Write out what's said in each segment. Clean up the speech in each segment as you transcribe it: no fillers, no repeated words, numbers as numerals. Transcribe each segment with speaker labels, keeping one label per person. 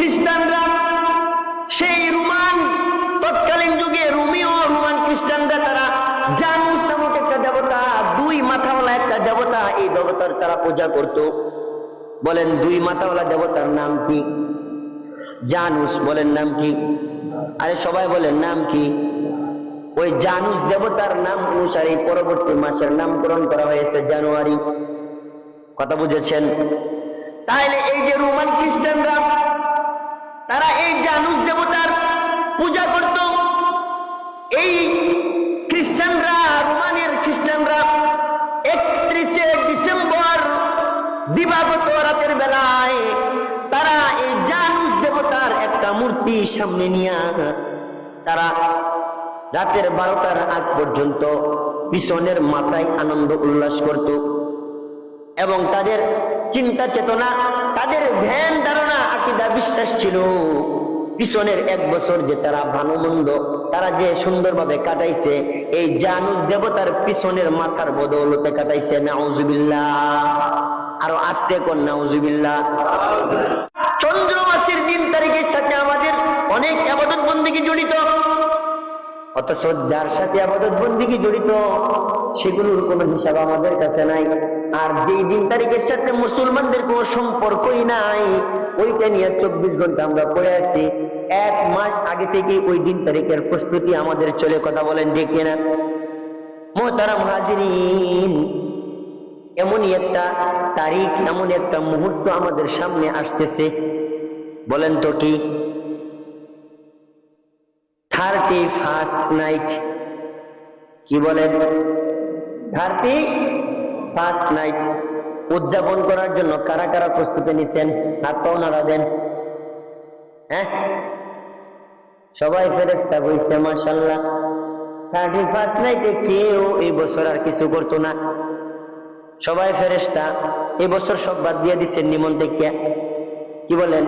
Speaker 1: খ্রিস্টানরা সেই রোমান তৎকালীন যুগে রোমীয় রোমান খ্রিস্টানরা তারা জানুস নামক একটা দেবতা, দুই মাথাওয়ালা একটা দেবতা, এই দেবতার তারা পূজা করত। বলেন দুই মাথাওয়ালা দেবতার নাম কি? জানুস। বলেন নাম কি? আরে সবাই বলেন নাম কি? ওই জানুস দেবতার নাম অনুসারে পরবর্তী মাসের নামকরণ করা হয়েছে জানুয়ারি। কথা বুঝেছেন? তাহলে এই যে রোমান খ্রিস্টানরা তারা এই জানুস দেবতার পূজা করত। এই খ্রিস্টানরা, রোমানের খ্রিস্টানরা 31শে ডিসেম্বর দিবাগত রাতের বেলায় তারা এই জানুস দেবতার একটা মূর্তি সামনে নিয়ে তারা রাতের 12টার আগ পর্যন্ত পিছনের মাথায় আনন্দ উল্লাস করত এবং তাদের চিন্তা চেতনা, তাদের ধ্যান ধারণা, আকীদা, বিশ্বাস ছিল পিছনের 1 বছর যে তারা ভালো মন্দ তারা যে সুন্দরভাবে কাটাইছে এই জানুস দেবতার পিছনের মাথার বদৌলতে কাটাইছে। নাউজুবিল্লাহ। আরো আস্তে কোন নাউজুবিল্লাহ। চন্দ্র মাসের 3 তারিখের সাথে আমাদের অনেক ইবাদত বন্দেগী জড়িত, অথচ যার সাথে ইবাদত বন্দেগী জড়িত সেগুলোর কোনো হিসাব আমাদের কাছে নাই। আর যেই 3 তারিখের সাথে মুসলমানদের কোনো সম্পর্কই নাই, ওইটা নিয়ে 24 ঘন্টা আমরা পড়ে আছি। 1 মাস আগে থেকে ওই 3 তারিখের প্রস্তুতি আমাদের চলে। কথা বলেন ঠিক কিনা? মুহতারাম হাজিরিন, এমনই একটা তারিখ, এমন একটা মুহূর্ত আমাদের সামনে আসতেছে। বলেন তো কি? 31st night. কি বলেন? 31st নাইট উদযাপন করার জন্য কারা কারা প্রস্তুতি নিছেন? হাত পাও নাড়া দেন। হ্যাঁ, সবাই ফেরেশতা বইছে মাশাআল্লাহ। 31st নাইটে কেউ এই বছর আর কিছু করতো না, সবাই ফেরেশতা। এই বছর সব বাদ দিয়ে দিচ্ছেন নিমন থেকে। কি বলেন?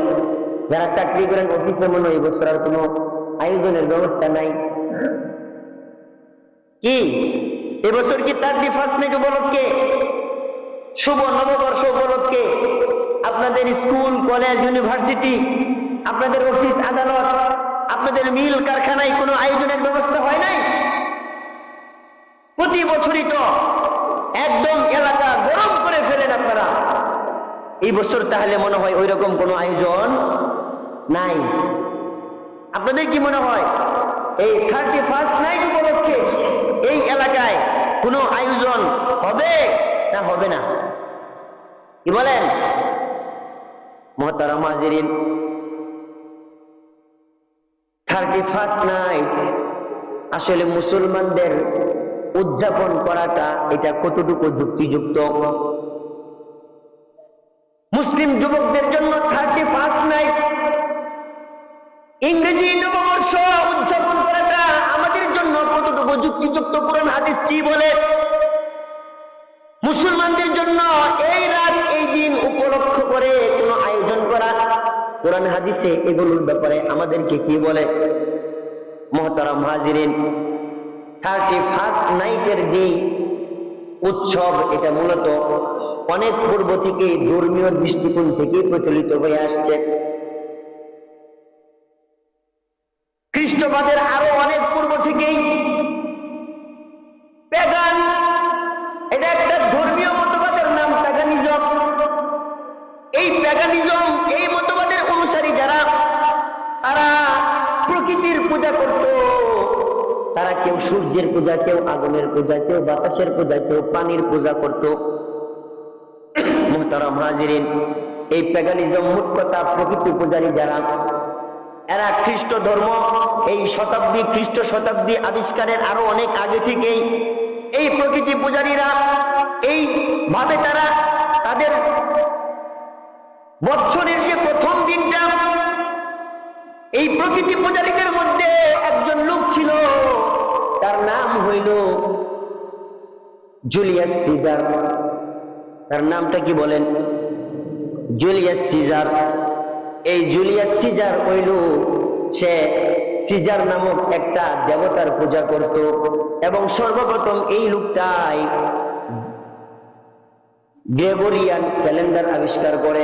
Speaker 1: যারা চাকরি করেন অফিসে, মনে হয় এই বছর আর কোনো আয়োজনের ব্যবস্থা নাই। কি এবছর কি 31st নাইট উপলক্ষে, শুভ নববর্ষ উপলক্ষে আপনাদের স্কুল, কলেজ, ইউনিভার্সিটি, আপনাদের অফিস আদালত, আপনাদের মিল কারখানায় কোনো আয়োজনের ব্যবস্থা হয় নাই? প্রতি বছরই তো একদম এলাকা গরম করে ফেলেন আপনারা। এই বছর তাহলে মনে হয় ওই রকম কোনো আয়োজন নাই। আপনাদের কি মনে হয় এই 31st নাইট উপলক্ষে এই এলাকায় কোনো আয়োজন হবে না হবে না? কি বলেন? মুহতারাম হাজিরিন, 31st নাইট আসলে মুসলমানদের উদযাপন করাটা এটা কতটুকু যুক্তিযুক্ত? মুসলিম যুবকদের জন্য 31st নাইট ইংরেজি নববর্ষ উদযাপন করাটা আমাদের জন্য কতটুকু যুক্তিযুক্ত? কোরআন হাদিস কি বলে? মুসলমানদের জন্য এই রাত, এই দিন উপলক্ষ করে কোনো আয়োজন করা, কোরআন হাদিসে এগুলোর ব্যাপারে আমাদেরকে কি বলে? মুহতারাম হাজিরিন, 31st নাইটের যে উৎসব, এটা মূলত অনেক পূর্ব থেকে ধর্মীয় দৃষ্টিকোণ থেকে প্রচলিত হয়ে আসছে। খ্রিস্টবাদের আরো অনেক পূর্ব থেকেই প্যাগান, এটা একটা ধর্মীয় মতবাদের নাম প্যাগানিজম। এই প্যাগানিজম, এই মতবাদের অনুসারী যারা, তারা প্রকৃতির পূজা করত। তারা কেউ সূর্যের পূজা, কেউ আগুনের পূজা, কেউ বাতাসের পূজা, কেউ পানির পূজা করত। মুহতারাম হাজিরিন, এই প্যাগানিজম, মোট কথা প্রকৃতি পূজারী যারা, এরা খ্রিস্ট ধর্ম এই শতাব্দী, খ্রিস্ট শতাব্দী আবিষ্কারের আরো অনেক আগে থেকেই এই প্রকৃতি পূজারীরা এই ভাবে তারা তাদের বছরের যে প্রথম দিনটা, এই প্রকৃতি পূজারীদের মধ্যে একজন লোক ছিল, তার নাম হইল জুলিয়াস সিজার। তার নামটা কি বলেন? Julius Caesar. এই জুলিয়াস সিজার হইল, সে সিজার নামক একটা দেবতার পূজা করত এবং সর্বপ্রথম এই লোকটাই গ্রেগরিয়ান ক্যালেন্ডার আবিষ্কার করে।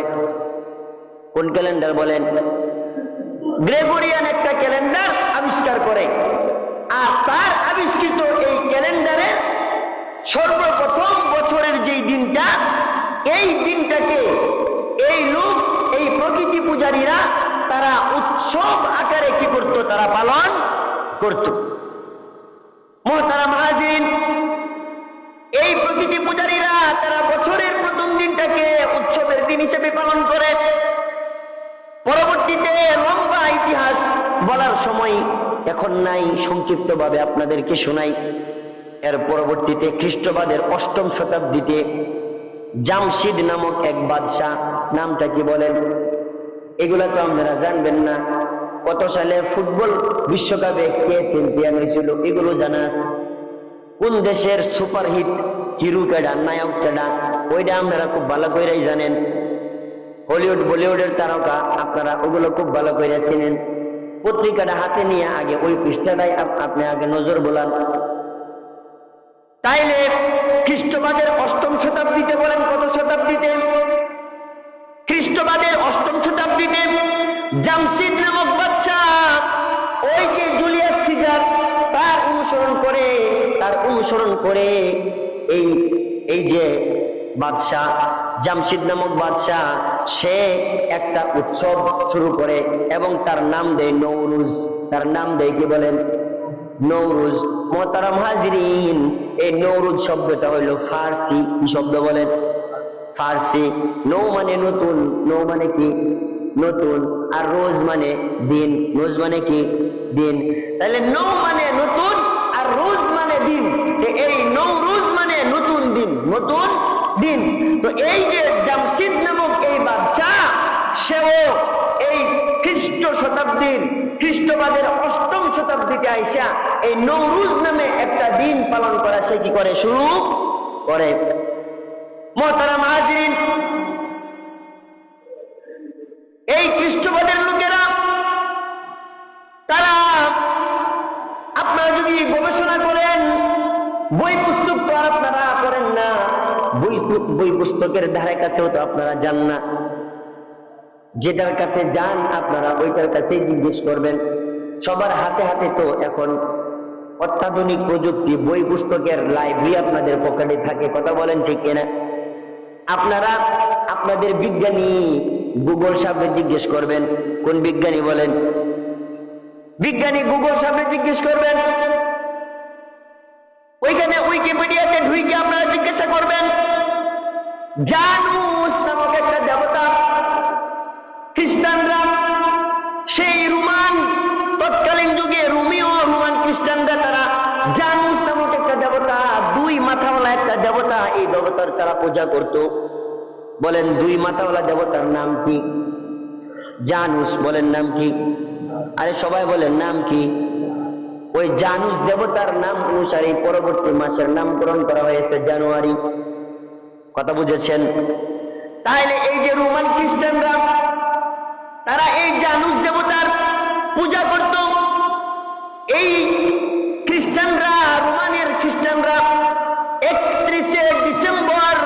Speaker 1: কোন ক্যালেন্ডার বলেন? গ্রেগরিয়ান একটা ক্যালেন্ডার আবিষ্কার করে। আর তার আবিষ্কৃত এই ক্যালেন্ডারে সর্বপ্রথম বছরের যেই দিনটা, এই দিনটাকে এই লোক, এই প্রকৃতি পূজারীরা তারা উৎসব আকারে কি করত? তারা পালন করত। মুহতারাম হাজিরিন, এই প্রকৃতি পূজারীরা তারা বছরের প্রথম দিনটাকে উৎসবের দিন হিসেবে পালন করে। পরবর্তীতে লম্বা ইতিহাস বলার সময় এখন নাই, সংক্ষিপ্তভাবে আপনাদেরকে শোনাই। এর পরবর্তীতে খ্রিস্টবাদের 8ম শতাব্দীতে জামশিদ নামক এক বাদশাহ, নামটা কি বলেন? এগুলা তো আপনারা জানবেন না। কত সালে ফুটবল বিশ্বকাপে কে চ্যাম্পিয়ন হয়েছিল এগুলো জানা আছে। কোন দেশের সুপারহিট হিরো কেডা, নায়ক কেডা, ওইটা আপনারা খুব ভালো করেই জানেন। হলিউড বলিউডের তারকা আপনারা ওগুলো খুব ভালো করে চিনেন। পত্রিকাটা হাতে নিয়ে আগে ওই পৃষ্ঠাটাই আপনি আগে নজর বোলান। তাইলে খ্রিস্টবাদের 8ম শতাব্দীতে, বলেন কত শতাব্দীতে? খ্রিস্টবাদের 8ম শতাব্দীতে জামশিদ নামক বাদশাহ, ওই যে জুলিয়াস সিজার, তার অনুসরণ করে এই যে বাদশাহ জামশিদ নামক বাদশাহ, সে একটা উৎসব শুরু করে এবং তার নাম দেয় নওরুজ। তার নাম দেয় কি বলেন? নওরুজ। মুহতারাম হাজিরিন, এই নওরুজ শব্দটা হইল ফার্সি। কি শব্দ বলেন? ফার্সি। নৌ মানে নতুন, নৌ মানে কি? নতুন। আর রোজ মানে দিন, রোজ মানে কি? দিন। তাহলে নৌ মানে নতুন আর রোজ মানে দিন। এই নওরুজ মানে নতুন দিন, নতুন দিন। তো এই যে জামশিদ নামক এই বাদশাহ, সেও এই খ্রিস্টবাদের 8ম শতাব্দীতে আইসা এই নওরুজ নামে একটা দিন পালন করা সে কি করে? শুরু করে। মুহতারাম হাজিরিন, এই খ্রিস্টবাদের লোকেরা, তারা আপনারা যদি গবেষণা করেন, বই পুস্তক তো আর আপনারা করেন না, বই পুস্তকের ধারে কাছেও তো আপনারা যান না। যেটার কাছে যান আপনারা ওইটার কাছেই জিজ্ঞেস করবেন। সবার হাতে হাতে তো এখন অত্যাধুনিক প্রযুক্তি, বই পুস্তকের লাইব্রেরি আপনাদের পকেটে থাকে। কথা বলেন ঠিক কিনা? আপনারা আপনাদের বিজ্ঞানী গুগল সাহেবকে জিজ্ঞেস করবেন। কোন বিজ্ঞানী বলেন? বিজ্ঞানী গুগল সাহেবকে জিজ্ঞেস করবেন। ওইখানে উইকিপিডিয়াতে ঢুকে আপনারা জিজ্ঞাসা করবেন, জানুস নামক একটা দেবতা খ্রিস্টানরা, সেই রোমান, তৎকালীন যুগে রোমীয় রোমান খ্রিস্টানরা তারা জানুস নামক একটা দেবতা, 2 মাথাওয়ালা একটা দেবতা, এই দেবতার তারা পূজা করত। বলেন 2 মাথাওয়ালা দেবতার নাম কি? জানুস। বলেন নাম কি? আরে সবাই বলেন নাম কি? ওই জানুস দেবতার নাম অনুসারে পরবর্তী মাসের নামকরণ করা হয়েছে জানুয়ারি। কথা বুঝেছেন? তাহলে এই যে রোমান খ্রিস্টানরা, তারা এই জানুস দেবতার পূজা করত। এই খ্রিস্টানরা, রোমানের খ্রিস্টানরা 31শে ডিসেম্বর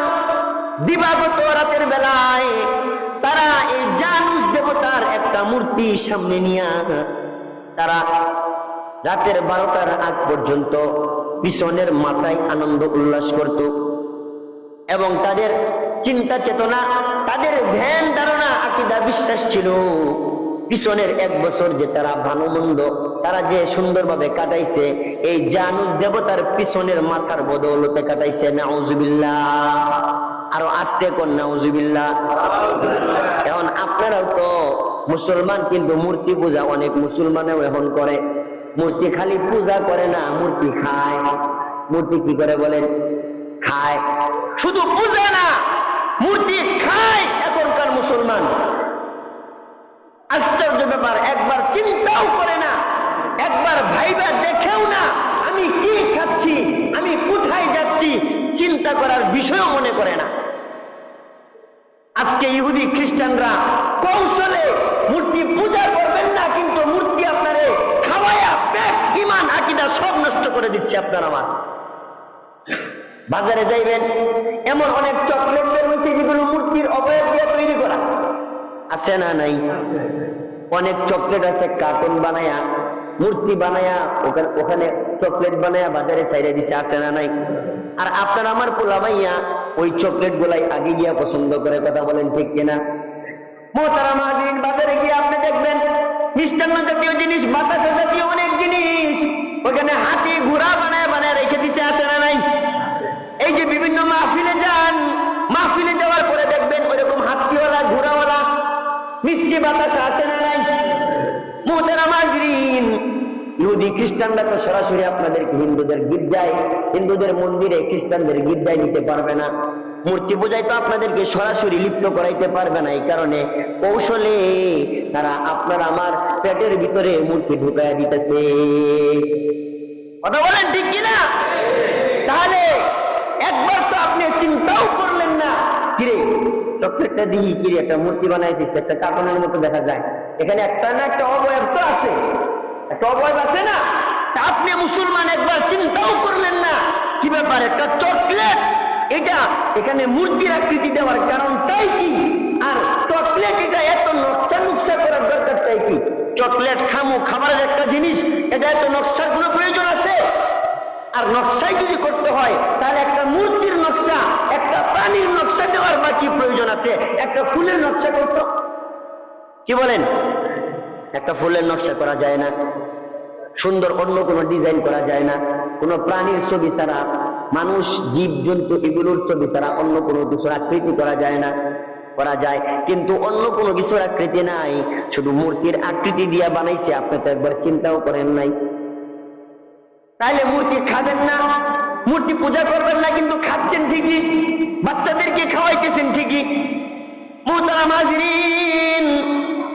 Speaker 1: দিবাগত রাতের বেলায় তারা এই জানুস দেবতার একটা মূর্তি সামনে নিয়ে তারা রাতের 12টার আগ পর্যন্ত পিছনের মাথায় আনন্দ উল্লাস করত। এবং তাদের চিন্তা চেতনা, তাদের ধ্যান ধারণা, আকীদা, বিশ্বাস ছিল পিছনের 1 বছর যে তারা ভালো মন্দ তারা যে সুন্দরভাবে কাটাইছে, এই জানুস দেবতার পিছনের মাথার বদৌলতে কাটাইছে। নাউজুবিল্লাহ। আরো আস্তে কোন নাউজুবিল্লাহ। এখন আপনারাও তো মুসলমান, কিন্তু মূর্তি পূজা অনেক মুসলমানেও এখন করে। মূর্তি খালি পূজা করে না, মূর্তি খায়। মূর্তি কি করে বলেন? খায়। শুধু পূজা না, মূর্তি খায় এখনকার মুসলমান। আশ্চর্য ব্যাপার। একবার চিন্তাও করে না, একবার ভাইবা দেখেও না আমি কি খাচ্ছি, আমি কোথায় যাচ্ছি, চিন্তা করার বিষয়ও মনে করে না। আজকে ইহুদি খ্রিস্টানরা কৌশলে মূর্তি পূজা করবেন না, কিন্তু মূর্তি আপনারে খাওয়ায়া পেট, ঈমান, আকীদা সব নষ্ট করে দিচ্ছে। আপনার আমার বাজারে যাইবেন, এমন অনেক চকলেট বের হচ্ছে যেগুলো মূর্তির অবয়ব দিয়ে তৈরি করা। আছে না নাই? অনেক চকলেট আছে কার্টুন বানায়া, মূর্তি বানায়া, ওখানে চকলেট বানায়া বাজারে ছাইড়া দিছে, আছে না নাই? আর আপনার আমার পোলা ভাইয়া ওই চকলেট গুলাই আগে গিয়া পছন্দ করে, কথা বলেন ঠিক কিনা? মোহতারাম হাজিরিন, বাজারে গিয়ে আপনি দেখবেন মিষ্টান্ন জাতীয় জিনিস, বাতাসা জাতীয় অনেক জিনিস ওখানে হাতি ঘোড়া বানায় বানায় রেখে দিছে, আছে না নাই? এই যে বিভিন্ন মাহফিলে যান, মাহফিলে যাওয়ার পরে দেখবেন ওইরকম হাতিওয়ালা ঘোড়াওয়ালা মিষ্টি বাতাসা, আছে না নাই? মোহতারাম হাজিরিন, ইহুদি খ্রিস্টানরা তো সরাসরি আপনাদেরকে হিন্দুদের গির্জায়, হিন্দুদের মন্দিরে খ্রিস্টানদের গির্জায় নিতে পারবে না। মূর্তি পূজায় তো আপনাদেরকে সরাসরি লিপ্ত করাইতে পারবে না, এই কারণে কৌশলে তারা আপনার আমার পেটের ভিতরে মূর্তি ঢুকাইয়া দিতেছে, কথা বলেন ঠিক কিনা? তাহলে একবার তো আপনি চিন্তাও করলেন না, কিরে চকলেটটা দিই, কিরে একটা মূর্তি বানাই দিচ্ছে, একটা কার্টুনের মতো দেখা যায়, এখানে একটা না একটা অবয়ব তো আছে, একটা অবয়ব আছে না? তা আপনি মুসলমান একবার চিন্তাও করলেন না, কি ব্যাপার একটা চকলেট, এটা এখানে মূর্তির আকৃতি দেওয়ার কারণটাই কি? আর চকলেট এটা এত নকশা নুকশা করার দরকারটাই কি? চকলেট খামো, খাবারের একটা জিনিস, এটা এত নকশার কোনো প্রয়োজন আছে? আর নকশাই যদি করতে হয় তাহলে একটা মূর্তির নকশা, একটা প্রাণীর নকশা দেওয়ার বা কি প্রয়োজন আছে? একটা ফুলের নকশা করতো, কি বলেন? একটা ফুলের নকশা করা যায় না, সুন্দর অন্য কোনো ডিজাইন করা যায় না, কোনো প্রাণীর ছবি ছাড়া, মানুষ জীব জন্তু এগুলোর ছবি ছাড়া অন্য কোনো কিছুর আকৃতি করা যায় না? করা যায়, কিন্তু অন্য কোনো কিছুর আকৃতি নাই, শুধু মূর্তির আকৃতি দিয়া বানাইছে, আপনি তো একবার চিন্তাও করেন নাই। তাইলে মূর্তি খাবেন না, মূর্তি পূজা করবেন না, কিন্তু খাচ্ছেন ঠিকই, বাচ্চাদেরকে খাওয়াইতেছেন ঠিকই। মুহতারাম হাজিরিন,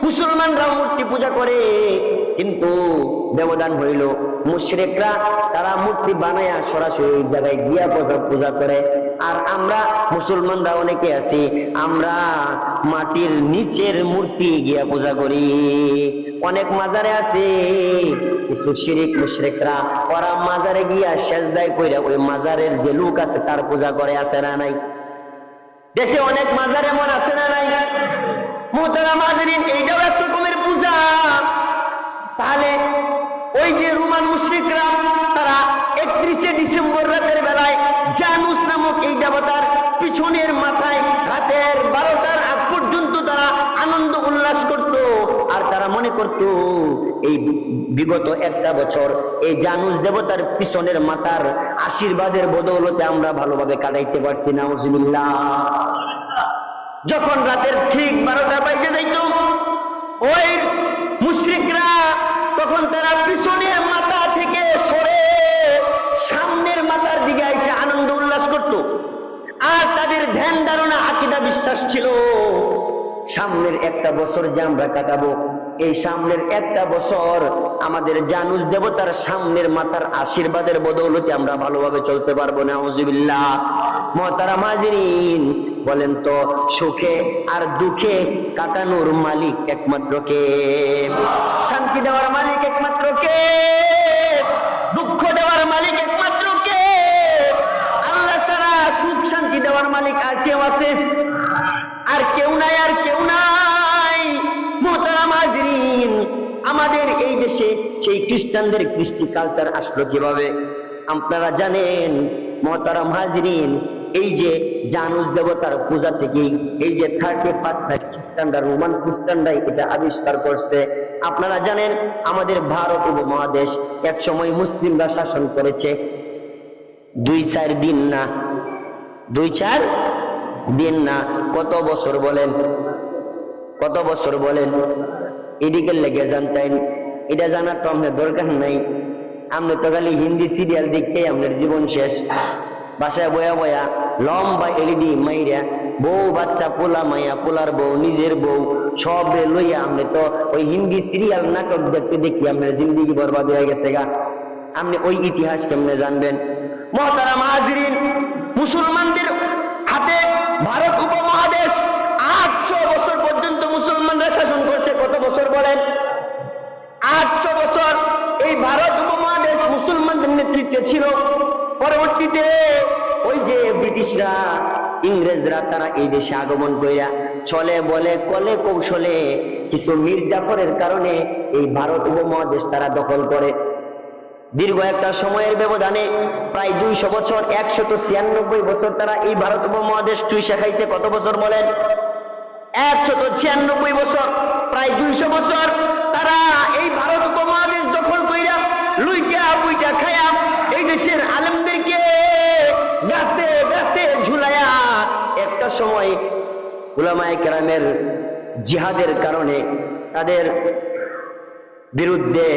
Speaker 1: মুসলমানরাও মূর্তি পূজা করে, কিন্তু ব্যবধান হইল মুশরিকরা তারা মূর্তি বানায়া সরাসরি ওই জায়গায় গিয়া পূজা করে, আর আমরা মুসলমানরা অনেকে আছি আমরা মাটির নিচের মূর্তি গিয়া পূজা করি। অনেক মাজারে আছে কিছু শিরিক মুশরিকরা, ওরা মাজারে গিয়া সেজদায় কইরা ওই মাজারের যে লোক আছে তার পূজা করে, আছে না নাই? দেশে অনেক মাজার এমন আছে না নাই? মুহতারাম হাজিরিন, এইটাও এক রকমের পূজা। তাহলে ওই যে রোমান মুশরিকরা তারা 31শে ডিসেম্বর রাতের বেলায় জানুস নামক এই দেবতার পিছনের মাথায় রাতের 12টার আগ পর্যন্ত তারা আনন্দ উল্লাস করত, আর তারা মনে করত এই বিগত একটা বছর এই জানুস দেবতার পিছনের মাথার আশীর্বাদের বদৌলতে আমরা ভালোভাবে কাটাইতে পারছি, নাউজুবিল্লাহ। যখন রাতের ঠিক 12টা বাজে যাইত, ওই মুশরিকরা তখন তারা পিছনের মাথা থেকে সরে সামনের মাথার দিকে এসে আনন্দ উল্লাস করত, আর তাদের ধ্যান ধারণা আকীদা বিশ্বাস ছিল সামনের একটা বছর যে আমরা কাটাবো, এই সামনের একটা বছর আমাদের জানুস দেবতার সামনের মাথার আশীর্বাদের বদৌলতে আমরা ভালোভাবে চলতে পারবো, নাউজুবিল্লাহ। মুহতারাম হাজিরিন, বলেন তো সুখে আর দুঃখে কাটানোর মালিক একমাত্র কে? শান্তি দেওয়ার মালিক একমাত্র কে? দুঃখ দেওয়ার মালিক একমাত্র কে? আল্লাহ ছাড়া সুখ শান্তি দেওয়ার মালিক আর কেউ আছে? আর কেউ নাই, আর কেউ নাই। মুহতারাম হাজিরিন, আমাদের এই দেশে সেই খ্রিস্টানদের কৃষ্টি কালচার আসলো কিভাবে আপনারা জানেন? মুহতারাম হাজিরিন, এই যে জানুস দেবতার পূজা থেকেই এই যে 31টা খ্রিস্টানরা, রোমান খ্রিস্টানরাই এটা আবিষ্কার করছে। আপনারা জানেন আমাদের ভারত উপমহাদেশ এক সময় মুসলিমরা শাসন করেছে 2-4 দিন না, 2-4 দিন না, কত বছর বলেন? কত বছর বলেন? এদিকে লেগে জানতেন, এটা জানার তো আমাদের দরকার নাই। আমরা তো খালি হিন্দি সিরিয়াল দেখতেই আমাদের জীবন শেষ। বাসায় বয়া বয়া লম্বা এলইডি মাইরা বউ বাচ্চা, পোলা মাইয়া, পোলার বউ, নিজের বউ সব লইয়া আমরা তো ওই হিন্দি সিরিয়াল নাটক দেখতে দেখি আমাদের জিন্দিগি বরবাদ হয়ে গেছে গা। আপনি ওই ইতিহাস কেমনে জানবেন? মুহতারাম হাজিরিন, মুসলমানদের হাতে ভারত উপমহাদেশ 800 বছর পর্যন্ত মুসলমানরা শাসন করছে। কত বছর বলেন? 800 বছর এই ভারত উপমহাদেশ মুসলমানদের নেতৃত্বে ছিল। পরবর্তীতে ওই যে ব্রিটিশরা, ইংরেজরা তারা এই দেশে আগমন কইরা ছলে বলে কলে কৌশলে কিছু মির্জাফরের কারণে এই ভারত উপমহাদেশ তারা দখল করে। দীর্ঘ একটা সময়ের ব্যবধানে প্রায় 200 বছর, 196 বছর তারা এই ভারত উপমহাদেশ চুইসা খাইছে। কত বছর বলেন? 196 বছর, প্রায় 200 বছর তারা এই ভারত উপমহাদেশ দখল কইরা লুইটা বুইটা খায়া এই দেশের আলেমদেরকে গাছে গাছে ঝুলায়া একটা সময় উলামায়ে কেরামের জিহাদের কারণে তাদের বিরুদ্ধে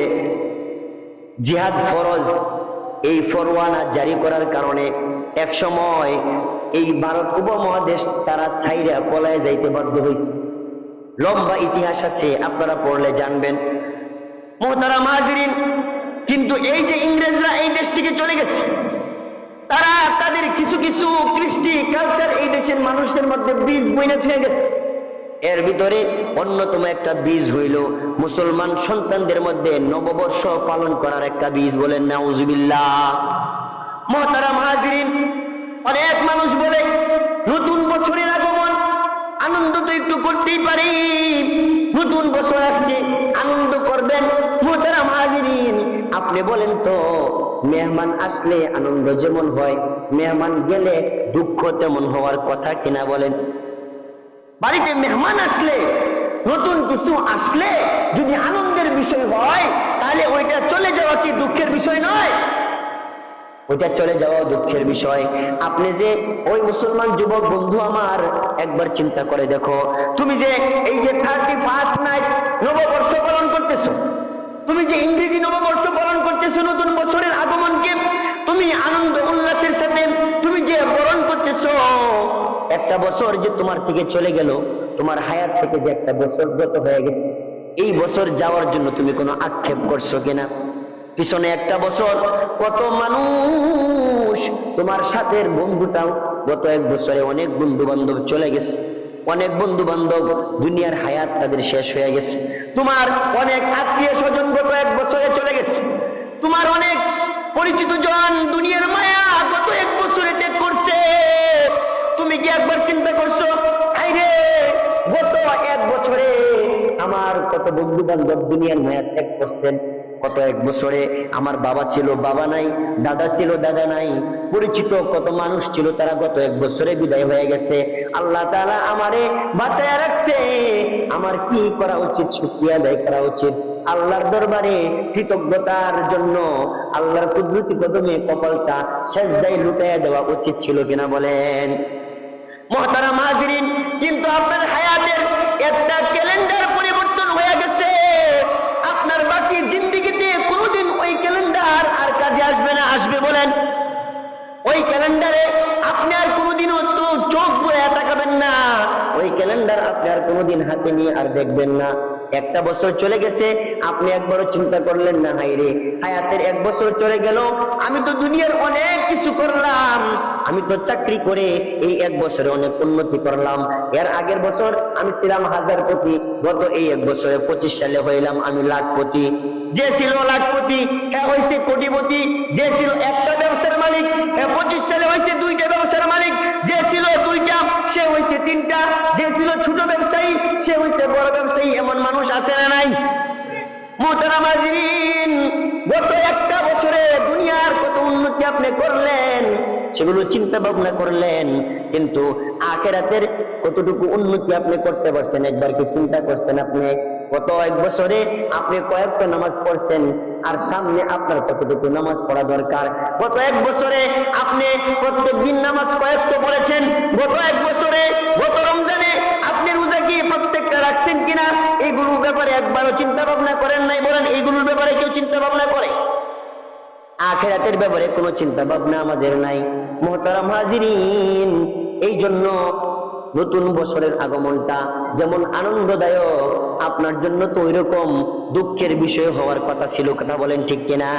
Speaker 1: জিহাদ ফরজ এই ফরওয়ানা জারি করার কারণে এক সময় এই ভারত উপমহাদেশ তারা ছাইরা পলায় যাইতে বাধ্য হয়েছে। লম্বা ইতিহাস আছে, আপনারা পড়লে জানবেন। মুহতারাম হাজিরিন, কিন্তু এই যে ইংরেজরা এই দেশ থেকে চলে গেছে, তারা তাদের কিছু কিছু কৃষ্টি কালচার এই দেশের মানুষের মধ্যে বীজ বইনে ফেলে গেছে। এর ভিতরে অন্যতম একটা বীজ হইল মুসলমান সন্তানদের মধ্যে নববর্ষ পালন করার একটা বীজ। বলেন নাউজুবিল্লাহ। মুহতারাম হাজিরিন, অনেক মানুষ বলে নতুন বছরের আগমন, আনন্দ তো একটু করতেই পারি, নতুন বছর আসছে আনন্দ করবেন। মুহতারাম হাজিরিন, আপনি বলেন তো, মেহমান আসলে আনন্দ যেমন হয়, মেহমান গেলে দুঃখ তেমন হওয়ার কথা কিনা বলেন? বাড়িতে মেহমান আসলে, নতুন কিছু আসলে যদি আনন্দের বিষয় হয়, তাহলে ওইটা চলে যাওয়া কি দুঃখের বিষয় নয়? ওইটা চলে যাওয়া দুঃখের বিষয়। আপনি যে ওই মুসলমান যুবক বন্ধু আমার, একবার চিন্তা করে দেখো, তুমি যে এই যে 31 নাইট নববর্ষ পালন করতেছো, তুমি যে ইংরেজি নববর্ষ পালন করতেছো, নতুন বছরের আগমনকে তুমি আনন্দ উল্লাসের সাথে তুমি যে বরণ করতেছো, একটা বছর যে তোমার থেকে চলে গেল, তোমার হায়াত থেকে যে একটা বছর গত হয়ে গেছে, এই বছর যাওয়ার জন্য তুমি কোনো আক্ষেপ করছো কিনা? পিছনে একটা বছর কত মানুষ, তোমার সাথে বন্ধুটাও গত এক বছরে অনেক বন্ধু বান্ধব চলে গেছে, অনেক বন্ধু বান্ধব দুনিয়ার হায়াত তাদের শেষ হয়ে গেছে, তোমার অনেক আত্মীয় স্বজন গত এক বছরে চলে গেছে, তোমার অনেক পরিচিত জন দুনিয়ার মায়া গত এক বছরে ত্যাগ করছে। তুমি কি একবার চিন্তা করছো, আইরে গত এক বছরে আমার কত বন্ধু বান্ধব দুনিয়ার মায়া ত্যাগ করছেন, কত এক বছরে আমার বাবা ছিল বাবা নাই, দাদা ছিল দাদা নাই, পরিচিত কত মানুষ ছিল তারা গত এক বছরে বিদায় হয়ে গেছে। আল্লাহ তাআলা আমারে বাঁচায়া রাখছে, আমার কি করা উচিত? শুকরিয়া আদায় করা উচিত, আল্লাহর দরবারে কৃতজ্ঞতার জন্য আল্লাহর কুদরতি কদমে কপালটা সেজদায় লুটাইয়া দেওয়া উচিত ছিল কিনা বলেন? মুহতারাম হাজিরিন, কিন্তু আপনার হায়াতের একটা ক্যালেন্ডার পরিবর্তন হয়ে গেছে। আপনার বাকি জিন্দেগিতে কোনোদিন ওই ক্যালেন্ডার আর কাজে আসবে না। আসবে বলেন? ওই ক্যালেন্ডারে আপনি আর কোনোদিনও তো চোখ বয়ে তাকাবেন না, ওই ক্যালেন্ডার আপনি আর কোনোদিন হাতে নিয়ে আর দেখবেন না। একটা বছর চলে গেছে, আপনি একবারও চিন্তা করলেন না, হাইরে হায়াতের এক বছর চলে গেল, আমি তো দুনিয়ার অনেক কিছু করলাম, আমি তো চাকরি করে এই এক বছরে অনেক উন্নতি করলাম, এর আগের বছর আমি ছিলাম 1000 কোটি, গত এই এক বছরে 25 সালে হইলাম আমি লাখপতি। যে ছিল লাখপতি হয়েছে কোটিপতি, যে ছিল একটা ব্যবসার মালিক 25 সালে হয়েছে 2টা ব্যবসার মালিক, যে ছিল 2টা সে হয়েছে 3টা, যে ছিল ছোট ব্যবসায়ী সে হয়েছে বড় ব্যবসায়ী। এমন মানুষ আছে না নাই? মুহতারাম হাজিরিন, গত একটা বছরে দুনিয়ার কত উন্নতি আপনি করলেন, সেগুলো চিন্তা ভাবনা করলেন, কিন্তু আখিরাতের কতটুকু উন্নতি আপনি করতে পারছেন একবার কি চিন্তা করছেন? আপনি গত এক বছরে আপনি কয়েকটা নামাজ পড়ছেন, আর সামনে আপনার কতটুকু নামাজ পড়া দরকার? গত এক বছরে আপনি প্রত্যেক দিন নামাজ কয়েকটা পড়েছেন, গত এক বছরে গত রমজানে আপনি রোজা কি প্রত্যেকটা রাখছেন কিনা? এইগুলোর ব্যাপারে একবারও চিন্তা ভাবনা করেন নাই? বলেন, এইগুলোর ব্যাপারে কেউ চিন্তা ভাবনা করে? আখিরাতের ব্যাপারে কোনো চিন্তা ভাবনা আমাদের নাই। মুহতারাম হাজিরিন, এই জন্য নতুন বছরের আগমনটা যেমন আনন্দদায়ক, আপনার জন্য তো ওইরকম দুঃখের বিষয় হওয়ার কথা ছিল। কথা বলেন ঠিক কিনা?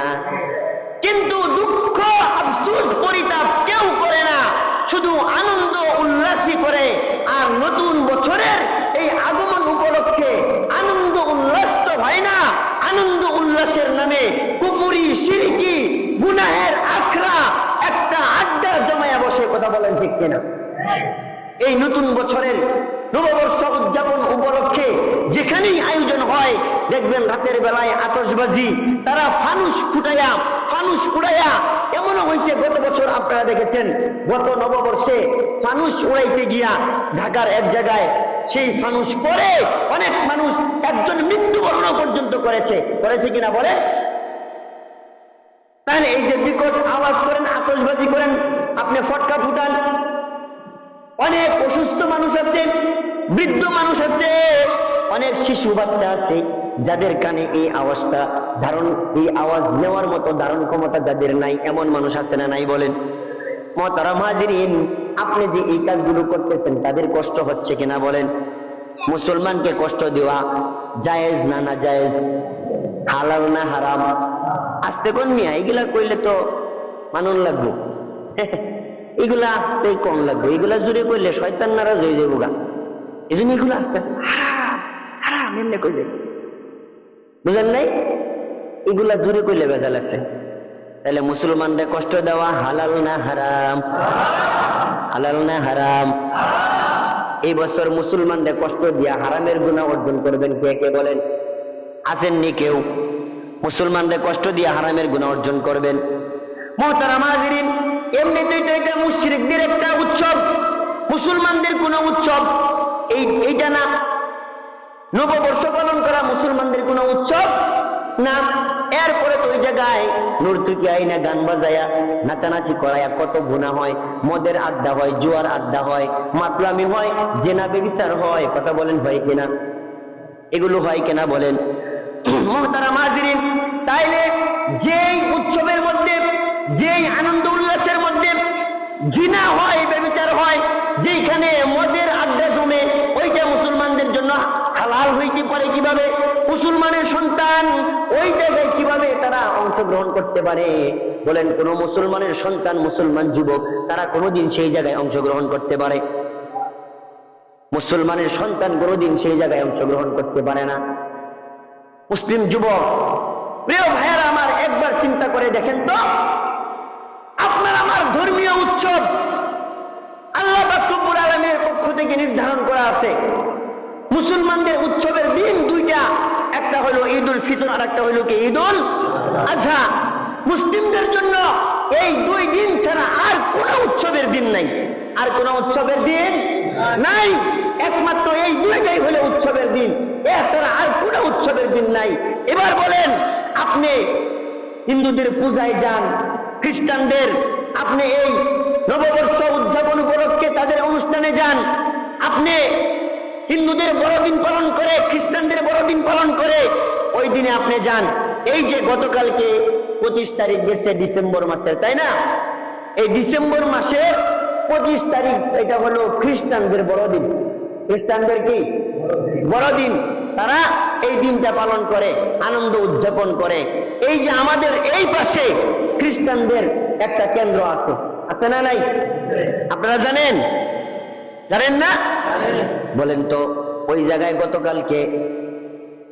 Speaker 1: কিন্তু দুঃখ, আফসোস, পরিতাপ কেউ করে না, শুধু আনন্দ উল্লাসই করে। আর নতুন বছরের এই আগমন উপলক্ষে আনন্দ উল্লাস তো হয় না, আনন্দ উল্লাসের নামে কুফরি, শিরকি, গুনাহের আখড়া একটা আড্ডা জমায়া বসে। কথা বলেন ঠিক কিনা? এই নতুন বছরের নববর্ষ উদযাপন উপলক্ষে যেখানেই আয়োজন হয় দেখবেন রাতের বেলায় আতশবাজি, তারা ফানুস ফুটাইয়া এমনও হয়েছে গত বছর আপনারা দেখেছেন, গত নববর্ষে ফানুস উড়াইতে গিয়া ঢাকার এক জায়গায় সেই ফানুস পরে অনেক মানুষ একজন মৃত্যুবরণ পর্যন্ত করেছে কিনা বলেন? তাহলে এই যে বিকট আওয়াজ করেন, আতশবাজি করেন, আপনি ফটকা ফুটান, অনেক অসুস্থ মানুষ আছে, বৃদ্ধ মানুষ আছে, অনেক শিশু বাচ্চা আছে যাদের কানে এই আওয়াজ নেওয়ার মতো ধারণ ক্ষমতা যাদের নাই, এমন মানুষ আছে না নাই বলেন? মুহতারাম হাজিরিন, আপনি যে এই কাজগুলো করতেছেন তাদের কষ্ট হচ্ছে কিনা বলেন? মুসলমানকে কষ্ট দেওয়া জায়েজ না না জায়েজ? হালাল না হারাম? আস্তে কোন মিয়া, এগুলা কইলে তো মানুন লাগবে, এগুলা আস্তে কম লাগবে, এগুলা জুড়ে করলে শয়তান নারাজ হয়ে যাবো গা। এই জন্য এগুলো আস্তে আস্তে হারাম হারাম এমনি কইলে, বুঝেন নাই? এগুলা জুড়ে করলে বেজাল আছে। তাহলে মুসলমানদের কষ্ট দেওয়া হালাল না হারাম? হালাল না হারাম? এই বছর মুসলমানদের কষ্ট দিয়া হারামের গুনাহ অর্জন করবেন কে কে বলেন? আসেননি কেউ? মুসলমানদের কষ্ট দিয়ে হারামের গুনাহ অর্জন করবেন? মুহতারাম হাজিরিন, এমনিতেই তো এটা মুশরিকদের একটা উৎসব, মুসলমানদের কোন উৎসব এইটা না। নববর্ষ পালন করা মুসলমানদের কোন উৎসব না। এরপরে তো ওই জায়গায় নর্তকী আইনা গান বাজায়া নাচানাচি করায়া কত গুনাহ হয়, মদের আড্ডা হয়, জুয়ার আড্ডা হয়, মাতলামি হয়, জেনা বেবিচার হয়, কথা বলেন হয় কিনা? এগুলো হয় কিনা বলেন? মুহতারাম হাজিরিন, তাইলে যেই উৎসবের মধ্যে, যেই আনন্দ উল্লাসের মধ্যে জিনা হয়, বেবিচার হয়, যেখানে মদের আড্ডা জমে, ওইটা মুসলমানদের জন্য হালাল হইতে পারে কিভাবে? মুসলমানের সন্তান ওই জায়গায় কিভাবে তারা অংশগ্রহণ করতে পারে বলেন? কোন মুসলমানের সন্তান, মুসলমান যুবক, তারা কোনোদিন সেই জায়গায় অংশগ্রহণ করতে পারে? মুসলমানের সন্তান কোনোদিন সেই জায়গায় অংশগ্রহণ করতে পারে না। মুসলিম যুবক, প্রিয় ভাইয়ারা আমার, একবার চিন্তা করে দেখেন তো, আপনার আমার ধর্মীয় উৎসব আল্লাহ পাক রব্বুল আলামিনের পক্ষ থেকে নির্ধারণ করা আছে। মুসলমানদের উৎসবের দিন দুইটা, একটা হলো ঈদুল ফিতর আর একটা হলো কি ঈদুল আজহা। মুসলিমদের জন্য এই দুই দিন ছাড়া আর কোন উৎসবের দিন নাই, আর কোন উৎসবের দিন নাই, একমাত্র এই দুইটাই হলো উৎসবের দিন, এছাড়া আর কোন উৎসবের দিন নাই। এবার বলেন, আপনি হিন্দুদের পূজায় যান, খ্রিস্টানদের আপনি এই নববর্ষ উদযাপন উপলক্ষে তাদের অনুষ্ঠানে যান, আপনি হিন্দুদের বড়দিন পালন করে, খ্রিস্টানদের বড়দিন পালন করে, ওই দিনে আপনি যান। এই যে গতকালকে 25 তারিখ গেছে ডিসেম্বর মাসের, তাই না? এই ডিসেম্বর মাসের 25 তারিখ, এটা হলো খ্রিস্টানদের বড়দিন। খ্রিস্টানদের কি বড়দিন? তারা এই দিনটা পালন করে, আনন্দ উদযাপন করে। এই যে আমাদের এই পাশে খ্রিস্টানদের একটা কেন্দ্র আছে না নাই? আপনারা জানেন? জানেন না? বলেন তো, ওই জায়গায় গতকালকে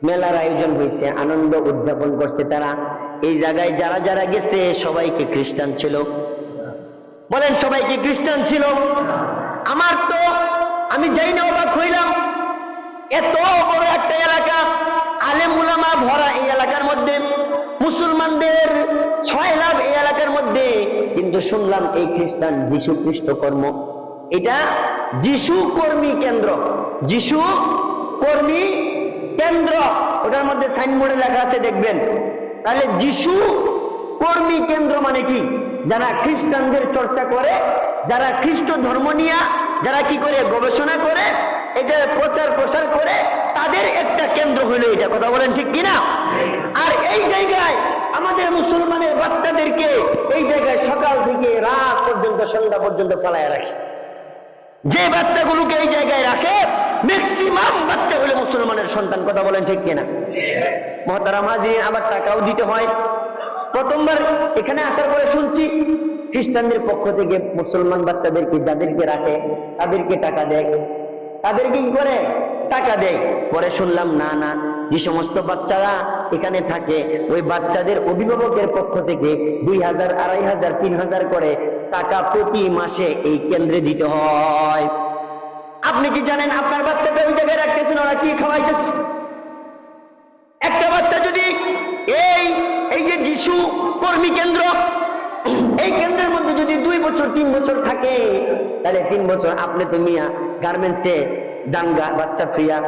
Speaker 1: মেলার আয়োজন হয়েছে, আনন্দ উদযাপন করছে তারা। এই জায়গায় যারা যারা গেছে সবাইকে খ্রিস্টান ছিল? বলেন, সবাইকে খ্রিস্টান ছিল? আমার তো, আমি যাই না, অবাক হইলাম, এত বড় একটা এলাকা, আলেম উলামা ভরা এই এলাকার মধ্যে, মুসলমানদের 6 লাখ এই এলাকার মধ্যে, কিন্তু শুনলাম এই খ্রিস্টান যিশু খ্রিস্ট কর্ম, এটা যিশু কর্মী কেন্দ্র, যিশু কর্মী কেন্দ্র, ওটার মধ্যে সাইনবোর্ডে লেখা আছে, দেখবেন। তাহলে যিশু কর্মী কেন্দ্র মানে কি? যারা খ্রিস্টানদের চর্চা করে, যারা খ্রিস্ট ধর্ম নিয়ে যারা কি করে গবেষণা করে, এটা প্রচার প্রসার করে, তাদের একটা কেন্দ্র হইল এটা। কথা বলেন ঠিক কিনা? আর এই জায়গায় আমাদের মুসলমানের বাচ্চাদেরকে এই জায়গায় সকাল থেকে রাত পর্যন্ত, সন্ধ্যা পর্যন্ত ফেলায় রাখে। যে বাচ্চাগুলোকে এই জায়গায় রাখে, ম্যাক্সিমাম বাচ্চাগুলো মুসলমানের সন্তান। কথা বলেন ঠিক কিনা? মুহতারাম হাজির, আবার টাকাও দিতে হয়। প্রথমবার এখানে আসার পরে শুনছি খ্রিস্টানদের পক্ষ থেকে মুসলমান বাচ্চাদেরকে যাদেরকে রাখে তাদেরকে টাকা দেয়, তাদেরকে কি করে টাকা দেয়। পরে শুনলাম না না, যে সমস্ত বাচ্চারা এখানে থাকে ওই বাচ্চাদের অভিভাবকের পক্ষ থেকে 2000, 2500, 3000 করে টাকা প্রতি মাসে এই কেন্দ্রে দিতে হয়। আপনি কি জানেন আপনার বাচ্চাটা ওই জায়গায় রাখতেছেন ওরা কি খাওয়াইতেছে? একটা বাচ্চা যদি এই এই যে যিশু কর্মী কেন্দ্র, এই কেন্দ্রের মধ্যে যদি 2 বছর 3 বছর থাকে, তাহলে 3 বছর আপনি তো মিয়া গার্মেন্টসে জানগা বাচ্চা ফ্রিয়া,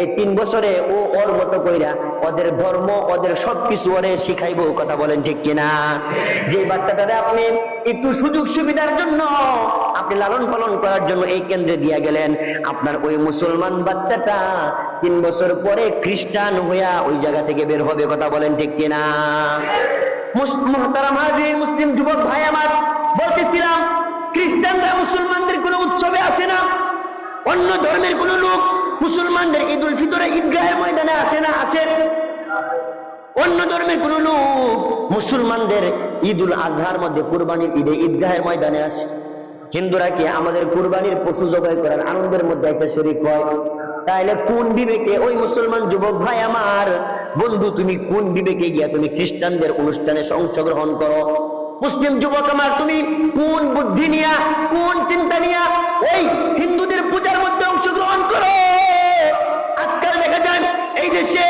Speaker 1: এই 3 বছরে ও ওর মতো কইরা ওদের ধর্ম ওদের সবকিছু ওরে শিখাইবো। কথা বলেন ঠিক কিনা? যে বাচ্চাটারে আপনি একটু সুযোগ সুবিধার জন্য আপনি লালন পালন করার জন্য এই কেন্দ্রে দিয়া গেলেন, আপনার ওই মুসলমান বাচ্চাটা 3 বছর পরে খ্রিস্টান হইয়া ওই জায়গা থেকে বের হবে। কথা বলেন ঠিক কিনা? মুহতারাম হাজিরিন, মুসলিম যুবক ভাই আমার, বলতেছিলাম খ্রিস্টানরা মুসলমানদের কোনো উৎসবে আসে না, অন্য ধর্মের কোন লোক মুসলমানদের ঈদ উল ফিতরে ঈদগাহের ময়দানে আসে না, আসে। অন্য ধর্মের কোন লোক মুসলমানদের ঈদ উল আজহার মধ্যে কুরবানির ঈদে ঈদগাহের ময়দানে আসে। হিন্দুরা কি আমাদের কুরবানির পশু জবাই করার আনন্দের মধ্যে একটা শরীক হয়? তাইলে কোন বিবেকে ওই মুসলমান যুবক ভাই আমার বন্ধু, তুমি কোন বিবেকে গিয়া তুমি খ্রিস্টানদের অনুষ্ঠানে অংশগ্রহণ করো? মুসলিম যুবক আমার, তুমি কোন বুদ্ধি নিয়া কোন চিন্তা নিয়া ওই হিন্দুদের পূজার মধ্যে অংশগ্রহণ করো? আজকাল দেখা যায় এই দেশে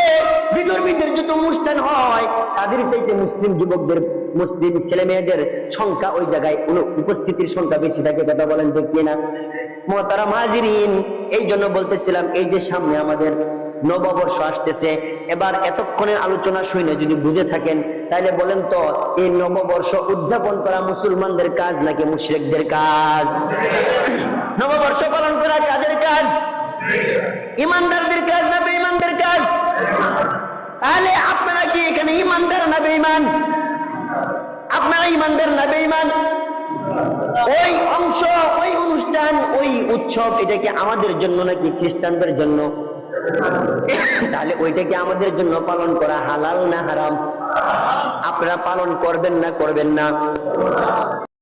Speaker 1: বিধর্মীদের যত অনুষ্ঠান হয় তাদের চাইতে মুসলিম যুবকদের, মুসলিম ছেলে মেয়েদের সংখ্যা ওই জায়গায় উপস্থিতির সংখ্যা বেশি থাকে। কথা বলেন ঠিক কিনা? মুহতারাম হাজিরিন, এই জন্য বলতেছিলাম এই যে সামনে আমাদের নববর্ষ আসতেছে, এবার এতক্ষণের আলোচনা শুনে যদি বুঝে থাকেন তাহলে বলেন তো এই নববর্ষ উদযাপন করা মুসলমানদের কাজ নাকি মুশরিকদের কাজ? নববর্ষ পালন করা কাদের কাজ? ইমানদারদের কাজ না বেঈমানদের কাজ? তাহলে আপনারা কি এখানে ইমানদার না বেঈমান? আপনারা ইমানদার না বেঈমান? ওই অংশ, ওই অনুষ্ঠান, ওই উৎসব এটা কি আমাদের জন্য নাকি খ্রিস্টানদের জন্য? তাহলে ওইটা কি আমাদের জন্য পালন করা হালাল না হারাম? আপনারা পালন করবেন না করবেন না?